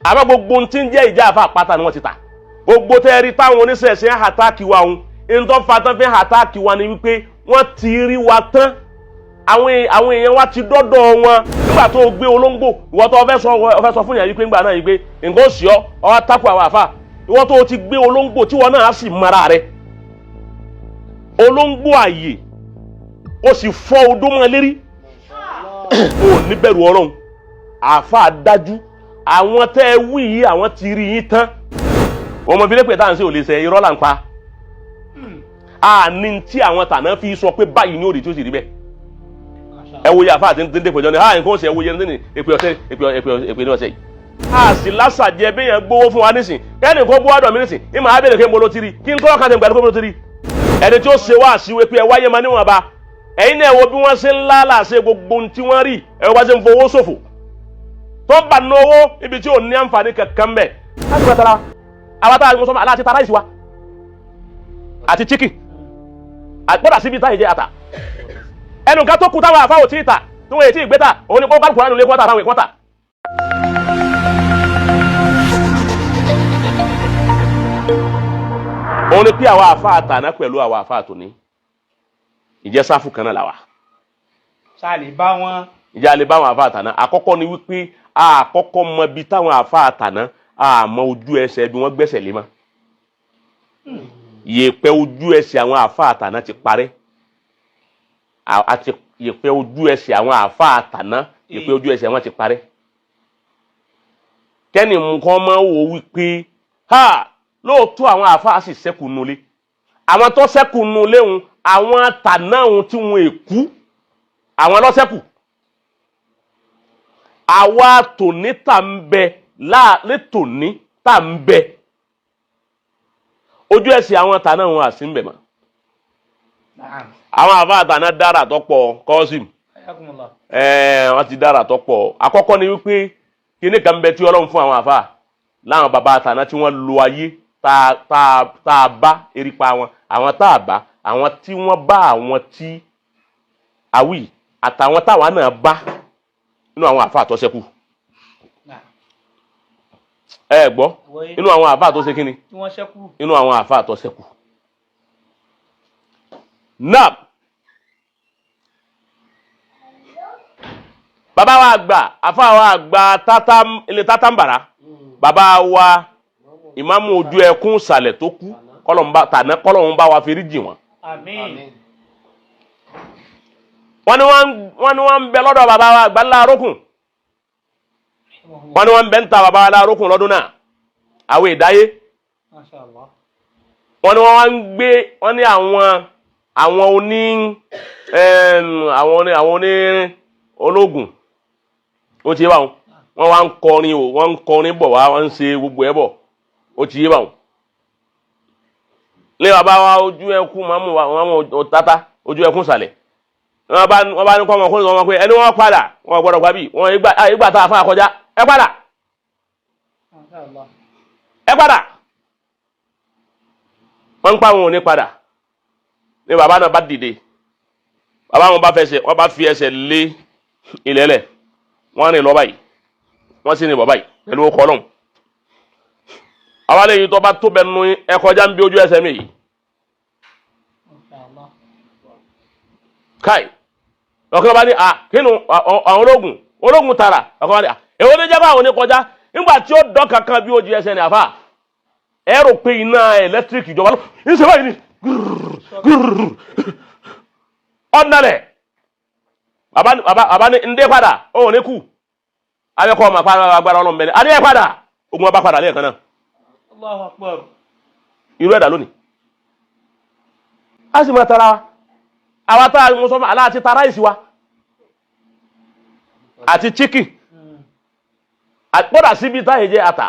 àmọ́ gbogbo tí ń jẹ́ ìjà àfa pátá ni wọ́n ti tà gbogbo tẹ́ẹ̀rí táwọn oníṣẹ̀ṣẹ̀ àtàkì wa òun ntọ́ fatán fẹ́ àtàkì wa ni wípé wọ́n ti rí wa tán àwọn èèyàn wa ti dọ́dọ̀ wọn nígbà tó gbé olóńgbò ìwọ tó fẹ́ sọ fún yàrá yìí pé ńgbà náà yìí pé nǹkan ó sì ọ́ tákù àwọn àfa ìwọ tó ti gbé olóńgbò tí wọn náà á sì mara rẹ olóńgbò àyè ó sì fọ́ odó mọ́ lérí ó níbẹ̀rù ọlọ́run àfa dájú àwọn tẹ́ ẹ wí yìí àwọn ti rí yín tán ọmọ bílẹ̀ pé táà ń ṣe ò lè ṣe irọ́ là ń pa àní tí àwọn tàná fi sọ pé báyìí ní òde tí ó sì rí bẹ́ẹ̀ ẹ wo yàfa àti ní dépò jọ ní nǹkan ó sì ẹ wo yẹn ní èpè ní ọ̀sẹ̀ yìí a sì lásàjẹ bí yẹn gbowó fún wa nísìn kẹ́ni kó bó wádọ̀ mí nísìn ìmọ̀ abẹ́rẹ́ kí n bolo tiri kí n kọ́ kàtẹ́ gbàdúgbò bolo tiri ẹni tí ó ṣe wá àṣìwé pé ẹ wáyé ma níwọ̀n ba ẹ̀yin náà wo bí wọ́n ṣe ń lálàṣe gbogbo tí wọ́n rí ẹ wá ṣe ń fowó ṣòfò tó bá ná owó ibi tí ò ní àǹfààní kankan bẹ̀ láti gbà tara àwọn táwọn sọmọ aláàtí tara ìsìwá àti chicken àgbọ́dà síbi táyì jẹ́ àtà ẹnu ká tó kú táwọn àfáwò tí ì tà tí wọ́n yẹ tí ì gbé tà òun ni kó kálukú ránù lé kọ́tà àtàwọn ìkọ́tà. òun ni pé àwọn àfa àtàná pẹ̀lú àwọn àfa àtòní ìjẹ́ sáfù kan náà làwà. sáà lè bá wọn. ìjà lè bá àwọn àfa àtàná àkọ́kọ́ ni wípé àkọ́kọ́ mọ ibi táwọn àfa àtàná àmọ́ ojú ẹsẹ̀ bí wọ́n gbẹ́sẹ̀ lé mọ́. yèèpẹ̀ ojú ẹsẹ̀ àwọn àfa àtàná ti parẹ́ àti yèèpẹ̀ ojú ẹsẹ̀ àwọn àfa àtàná yèèpẹ̀ ojú ẹsẹ̀ wọn ti parẹ́. kẹ́ni nǹkan máa wò wípé lóòótọ́ àwọn àfa sì ṣẹ́kù nulẹ̀ àwọn tó ṣẹ́kù nulẹ̀ ń àwọn àtàná ń tí wọn èkú àwọn lọ́sẹ̀kù àwa tòní tà ń bẹ létòní tà ń bẹ ojú ẹsẹ̀ àwọn àtàná wọn àti ń bẹ mọ́ àwọn àfa àtàná dára tó pọ̀ kọ́sìm wọ́n ti dára tó pọ̀ àkọ́kọ́ ni wípé kíní kan bẹ tí Ọlọ́run fún àwọn àfa láwọn bàbá àtàná tí wọ́n lo ayé tá a bá erípa wọn àwọn tá a bá àwọn tí wọ́n bá àwọn tí àwì àtàwọn táwa náà bá nínú àwọn àfa àtọ́sẹ́kù ẹ gbọ́ nínú àwọn àfa àtọ́sẹ́ kínni nínú àwọn àfa àtọ́sẹ́kù náà bàbá wa àgbà àfa wa àgbà ilé tátàmbàrà bàbá wa ìmáàmù ojú ẹkún sàlẹ̀ tó kú kọ́lọ́hún bá wa fi jì wọ́n. Àmín. wọ́n ní wọ́n ń bẹ lọ́dọ̀ bàbá wa àgbà ńlá arókùn wọ́n ní wọ́n ń bẹ ń ta bàbá wa ńlá arókùn lọ́dún náà àwọn ìdáyé wọ́n ní wọ́n ń gbé wọ́n ní àwọn oní ológun ó ti yé báwọn wọ́n wá ń kọrin o wọ́n ń kọrin bọ̀ wá wọ́n ń ṣe gbogbo ẹ̀ bọ̀ ó ti yé báwọn lé bàbá wa ojú ẹkún mamu tata ojú ẹkún sàlẹ̀ wọ́n bá ní kọ́ ọmọkùnrin sọ wọn pé ẹni wọ́n padà wọ́n gbọ́dọ̀ gbábì wọ́n ìgbà tá a fún àkọjá ẹ padà wọ́n ń pa wọn ò ní padà ní bàbá náà bá dìde bàbá wọn bá fi ẹsẹ̀ lé ilẹ̀lẹ̀ wọ́n rìn lọ báyìí wọ́n sì rìn bọ̀ báyìí pẹ̀lú ọkọ̀ ọlọ́run àwọn àlejò tó bá tó bẹ nu ẹkọjá ń bí ojú ẹsẹ̀ mi yìí káì ọkọ̀ bá ní kínú àwọn ológun tààrà ọkọ̀ bá ní èwo ní jẹ́ bá àwọn oníkọjá nígbà tí ó dán kankan bí ojú ẹsẹ̀ ní àfà ẹ rò pé iná ẹlẹ́tíríkì ìjọba ló ń ṣe báyìí ni ọ̀nàlẹ̀ bàbá ní ndé padà òun ní kù abẹ́kọ̀ ọmọ agbára ọlọ́mọ bẹ́ẹ̀ adé padà ogun ọba padà lẹ́ẹ̀kan náà. Allahu Akbar. irú ẹ̀dà lónìí a sì máa tara àwọn tá a mú sọ́mọ́ aláàtí tara ìsì wa àti chicken àpọ́dà síbi táyé jẹ́ àtà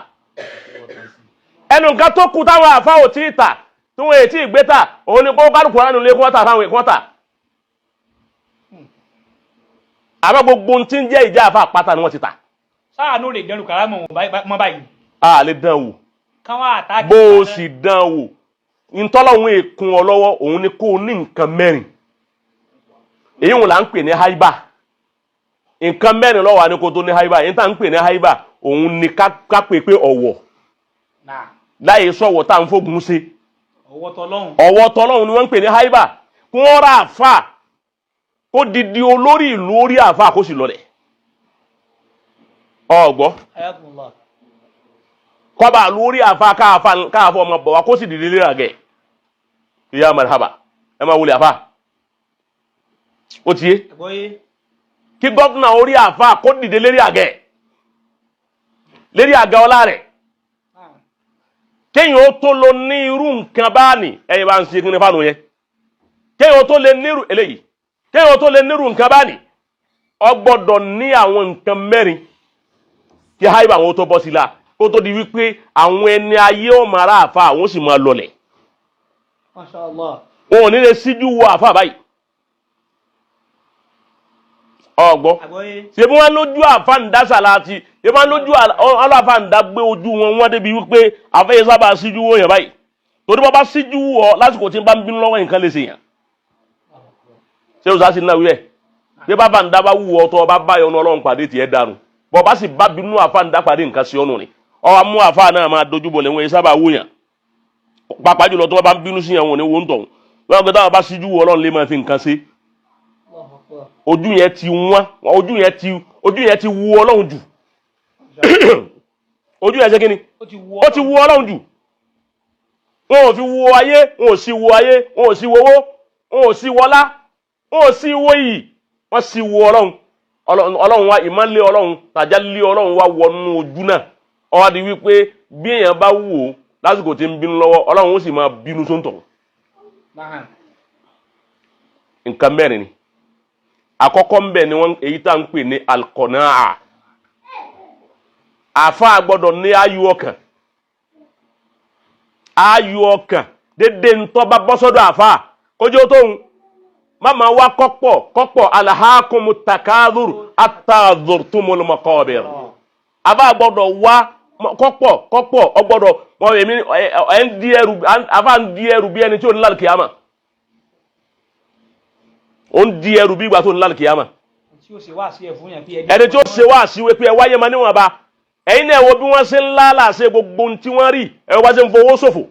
ẹnu nǹkan tó kú táwọn àfáwò tí ì tà tí wọ́n èyí tí ì gbé tà òun ni kó kálukú ránù lé kọ́tà fáwọn ìkọ́tà àmọ́ gbogbo tí ń jẹ́ ìjà àfa àpáta ni wọ́n ti tà. sáà ló lè dẹrù kàrá mọ́ báyìí. a lè dán wò bó o sì dán wò ntọ́lọ́hún èkún ọ lọ́wọ́ òun ni kó o ní nǹkan mẹ́rin èyí wọn là ń pè ní haiba nǹkan mẹ́rin lọ́wọ́ ni kó tó ní haiba èyí tá à ń pè ní haiba òun ni ká pè pé ọ̀wọ̀ láyé sọ̀wọ̀ tá à ń fógun ṣe ọ̀wọ̀ tọlọ́hun ni wọ́n ń pè ní haiba kí wọ́n ra àfà kó didi olórí ìlú orí àfà kó sì lọlẹ̀ ọgbọ́ kọba lórí àfà káàfà ọmọ bọ̀ wá kó sì dìde lé àgẹ̀ ìyá marhaba ẹ máa wọlé àfà ó ti yé kí gọ́fúnà orí àfà kó dìde lérí àgẹ̀ ọlá rẹ̀ kéyìn ó tó lọ ní irú nǹkan bá ní ẹ̀yìn bá ń ṣe kí ní fánù yẹn kéyìn ó tó lè nírú eléyìí kéyìn ó tó lè nírú nǹkan bá ní ó gbọ́dọ̀ ní àwọn nǹkan mẹ́rin kí haiba àwọn tó bọ́ sí la kó tó di wípé àwọn ẹni ayé ó máa rá àfà àwọn sì máa lọlẹ̀ Masha Allah. wọn ò ní lè síjú wo àfà báyìí ọgbọ́ ṣe bí wọ́n lójú àfáǹdá sàláàtì ṣe wọ́n lójú aláfáǹdá gbé ojú wọn débi wípé àfẹ́yẹ sábà síjú wó yẹn báyìí torí bọ́ bá síjú wọ lásìkò tí ń bá ń bínú lọ́wọ́ nǹkan lè ṣe yàn ṣé o sá sí náà wíwẹ̀ bí bá fàǹdá bá wù ọ tó bá bá yọnu ọlọ́run pàdé tiẹ̀ dànù bọ́ bá sì bá bínú àfáǹdá pàdé nǹkan sí ọ̀nù ni ọwọ́ mú àfáà náà máa dojú bọ̀ lẹ́wọ̀n sábà wó yàn pàápàá jùlọ tó bá ń bínú sí yàn wọn ni wọ́n ń tọ̀hún wọ́n gbé táwọn bá síjú wọ ọlọ́run lè máa fi nǹkan ṣe ojú yẹn ti wọ́n ojú yẹn ti wu ọlọ́run jù ojú yẹn ṣe kí ni ó ti wu ọlọ́run jù wọn ò fi wo ayé wọn ò sí wo ayé wọn ò sí wowó wọn ò sí wọlá wọn ò sí wo iyì wọn sì wo ọlọ́run wa ìmọ̀lẹ̀ ọlọ́run tàjálẹ̀ ọlọ́run wa wọnú ojú náà ó wá di wípé bí èèyàn bá wò ó lásìkò tí ń bínú lọ́wọ́ ọlọ́run ó sì máa bínú sóńtọ̀ nǹkan mẹ́rin ni àkọ́kọ́ ń bẹ ni wọ́n èyí tá ń pè ní alqanaa àfáà gbọ́dọ̀ ní ayọ̀ ọkàn dédé ntọ́ bá bọ́ sọ́dọ̀ àfáà kójú tóun máma wá kọ́pọ̀ alahaakumu takadhur hatta zurtumul maqabir àfáà gbọ́dọ̀ wá kọ́pọ̀ ọgbọ́dọ̀ wọn èmi ẹ̀ ń di ẹrù àfáà ń di ẹrù bí ẹni tí ò ní lálùkì àmà ó ń di ẹrù bí ìgbà tó ní lálùkì àmà ẹni tí ó ṣe wá sí wípé ẹ wáyé ma níwọ̀n bá ẹ̀yin náà wo bí wọ́n ṣe ń lálàṣe gbogbo tí wọ́n rí ẹ̀rọ bá ṣe ń fowó ṣòfò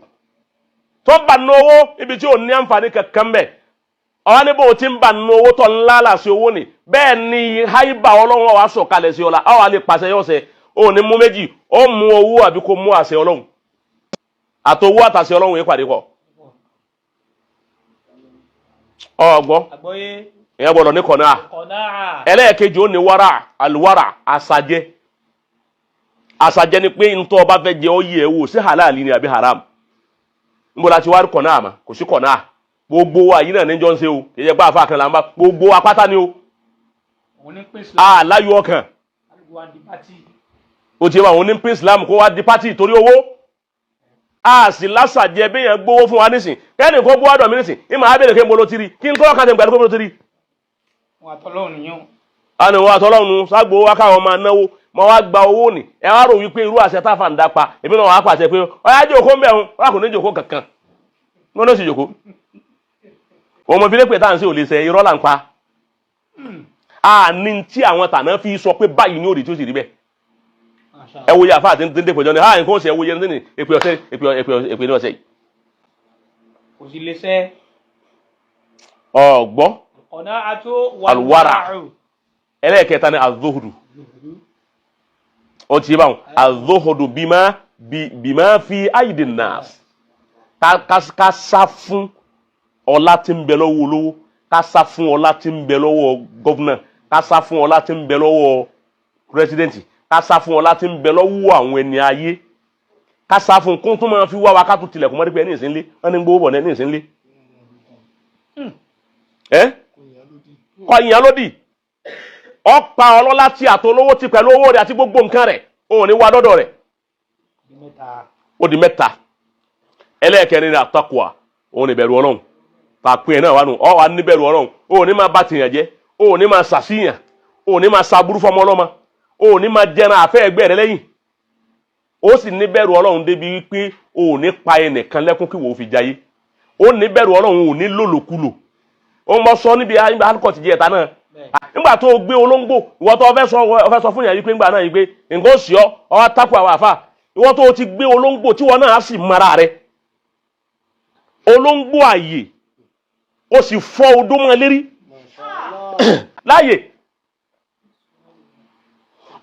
tó ń bà ní owó ibi tí ò ní àǹfààní kankan bẹ̀ ọ̀wá níbo tí ń bà ní owó tó ń lálàṣe owó ni bẹ́ẹ̀ ni háìbà ọlọ́run wa sọ̀kalẹ̀ sí ọlá àwọn àlè pàṣẹ yọ̀ọ̀ṣẹ̀ ó ní mú méjì ó mú owó àbí kó mú àṣẹ ọlọ́run àtowó àtàṣẹ ọlọ́run yìí pàdé pọ̀ ọgbọ́ ìyẹn gbọ́dọ̀ ní kọ̀nà ẹlẹ́ẹ̀kejì ó ní wàrà àlùwàrà àṣàjẹ ni pé ntọ́ ọba fẹ́ jẹ ó yẹ wò sí halali ni àbí haram níbo la ti wá rí kọ̀nà àmà kò sí kọ̀nà gbogbo wa yìí náà níjọ́ ń ṣe o kì í yẹ pé àfa kan là ń bá gbogbo apáta ni o láyọ̀ ọkàn o ti wà wọn ní pín Islam kó wá di pátì torí owó a sì lásàjẹ béèyàn gbowó fún wa nísìn kẹ́ni kó gbówó àdọ̀ mi nísìn ìmọ̀ abẹ́rẹ́ kí n bolo tiri kí n kọ́ ọ̀kan tẹ̀ gbàdúgbò bolo tiri. wọn àtọ́lọ́run yàn. a ní wọn àtọ́lọ́run ságbó wá káwọn máa náwó mọ wá gba owó ni ẹ wá rò wípé irú àṣẹ táfà ń dápa èmi náà wàá pàṣẹ pé ọyá jòkó ń bẹ̀ wọn wọn kò ní jòkó kankan wọn ló sì jòkó. ọmọ ìfilẹ̀ pé táà ń ṣe ò lè ṣe irọ́ là ń pa. a ní tí àwọn tàná fi sọ pé báyìí ní òdì tí ó sì rí bẹ́ẹ̀. ẹ wo yàfa àti ndé pẹ̀jọ́ ni nǹkan ọ̀sẹ̀ ẹ wo yẹn ní èpè ní ọ̀sẹ̀ yìí. kò sí lè ṣe. ọ̀gbọ́ ọ̀nà àtó wàlúwàrà. ẹlẹ́ẹ̀kẹta ni azuhudu ó ti yé báwọn azuhudu bima fi aidin nas ká sá fún ọlá tí ń bẹ lọ́wọ́ olówó ká sá fún ọlá tí ń bẹ lọ́wọ́ gọ́vnà ká sá fún ọlá tí ń bẹ lọ́wọ́ pírẹsidẹ́ǹtì ká sá fún ọlá tí ń bẹ lọ́wọ́ àwọn ẹni ayé ká sá fún kó tó máa fi wá wa ká tó tilẹ̀kùn mọ́rí pé ẹni ìsínlé wọ́n ní gbówó bọ̀ ní ìsínlé kọ́ ìyàn lódì ọ̀pá ọlọ́lá tí àtolówó ti pẹ̀lú owó rẹ̀ àti gbogbo nǹkan rẹ̀ òun ní wá dọ́dọ̀ rẹ̀ ó di mẹ́ta ẹlẹ́ẹ̀kẹrin ní àtàkùà òun ní bẹ̀rù ọlọ́run pàpín ẹ̀ náà wà nù ọ wà ní bẹ̀rù ọlọ́run òun ní máa bá tìyàn jẹ́ òun ní máa ṣàṣìyàn òun ní máa ṣàbúrú fọmọ ọlọ́mọ òun ní máa jẹran àfẹ́ ẹgbẹ́ rẹ lẹ́yìn ó sì ní bẹ̀rù ọlọ́run débi wípé òun ní pa ẹnìkan lẹ́kún kí wò ó fi jayé ó ní bẹ̀rù ọlọ́run òun ní lòlòkulò ó mọ sọ níbi alukọ ti jẹ ẹ̀ta náà nígbà tó gbé olóńgbò ìwọ tó fẹ́ sọ fún yàn yìí pé ńgbà náà yìí pé nǹkan ó sì ọ wá tákù àwọn àfà ìwọ tó ti gbé olóńgbò tí wọn náà á sì mara rẹ olóńgbò àyè ó sì fọ́ odó mọ́ lérí láàyè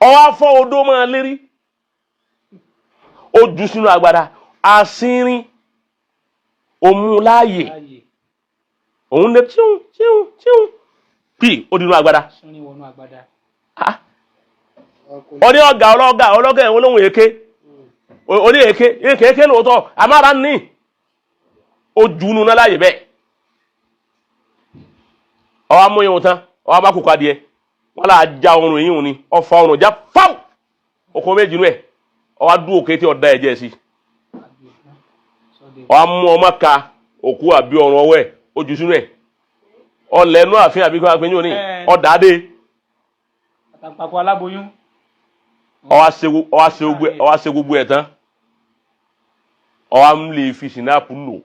ó wá fọ́ odó mọ́ lérí ó jù sínú agbada asínrín òmu láàyè òun lè tíún pí ó dínú agbada ọdí ọlọ́gà ẹ̀wọ̀n lóhun èké oní èké lóòótọ́ àmára ní ó jùnú náà láàyè bẹ́ẹ̀ ọwá mú ìhun tán ọwá bá kòkó adìẹ wọ́n láà já ọrùn èyí ni ọfà ọrùn já fáwù okùn méjì nú ẹ̀ ọwá dú òkè tí ọ̀dá ẹ̀jẹ̀ sí ọwá mú ọmọ ka òkú àbí ọrùn ọwọ́ ẹ̀ ó jù sínú ẹ̀ ọlẹ́nu àfihàn àbí kọ́ra pé ní òní ọ̀dàdé àtàpàpọ̀ aláboyún ọwá ṣe gbogbo ẹ̀ tán ọwá ń lè fi sinapu lò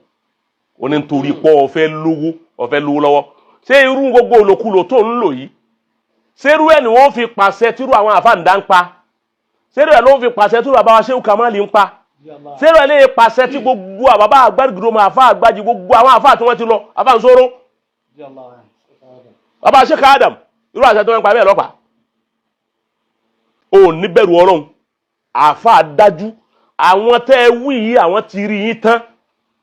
ó ní nítorí pọ́ ọ̀fẹ́ lówó lọ́wọ́ ṣé irú gbogbo olókùlò tó ń lò yìí ṣé irú ẹ̀ ni wọ́n fi pàṣẹ tírú àwọn àfáàndá ń pa ṣé irú ẹ̀ ló ń fi pàṣẹ tírú àbáwá ṣé Kàmáàlì ń pa ṣé irú ẹ̀ lè pàṣẹ tí gbogbo àbábá àgbàdìgbò máa fà àgbàjì gbogbo àwọn àfáà tí wọ́n ti lọ àfáànsóró bàbá Sheikh Adam irú àṣẹ tó ń pa bẹ́ẹ̀ lọ́pàá ò ní bẹ̀rù Ọlọ́run àfáà dájú àwọn tẹ́ wí yìí àwọn ti rí yín tán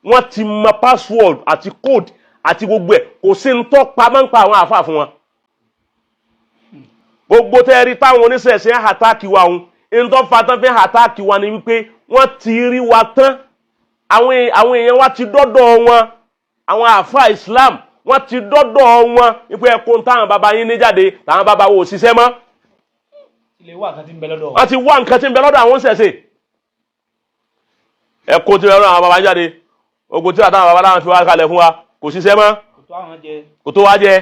wọ́n ti mọ password àti code àti gbogbo ẹ̀ kò sí ń tọ́ pamọ́ ń pa àwọn àfáà fún wọn gbogbo tẹ́ rí táwọn oníṣẹ̀ṣẹ̀ àtàkì wa òun ń tọ́ fa tán fi àtàkì wa ni wípé wọ́n ti rí wa tán àwọn èèyàn wa ti dọ́dọ̀ wọn àwọn àfáà Islam wọ́n ti dọ́dọ̀ wọn wípé ẹkùn táwọn bàbá yín ní jáde táwọn bàbá wo òṣìṣẹ́ mọ́ wọ́n ti wá nǹkan tí ń bẹ lọ́dọ̀ àwọn ṣẹ̀ṣẹ̀ ẹkùn tí ń bẹ lọ́dọ̀ àwọn bàbá jáde ogun tí àtàwọn bàbá láwọn fi wá kalẹ̀ fún wa kò ṣiṣẹ́ mọ́ kò tó wá jẹ